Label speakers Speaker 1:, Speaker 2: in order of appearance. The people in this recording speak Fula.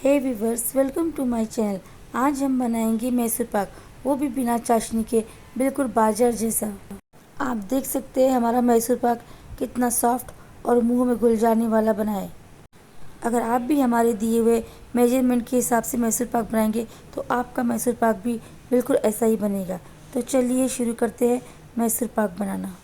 Speaker 1: Hey viewers, welcome to my channel. आज हम बनाएंगे मैसूर पाक, वो भी बिना चाशनी के, बिल्कुल बाजार जैसा। आप देख सकते हैं हमारा मैसूर पाक कितना सॉफ्ट और मुंह में घुल जाने वाला बना है। अगर आप भी हमारे दिए हुए मेजरमेंट के हिसाब से मैसूर पाक बनाएंगे तो आपका मैसूर पाक भी बिल्कुल ऐसा ही बनेगा। तो चलिए शुरू करते हैं मैसूर पाक बनाना।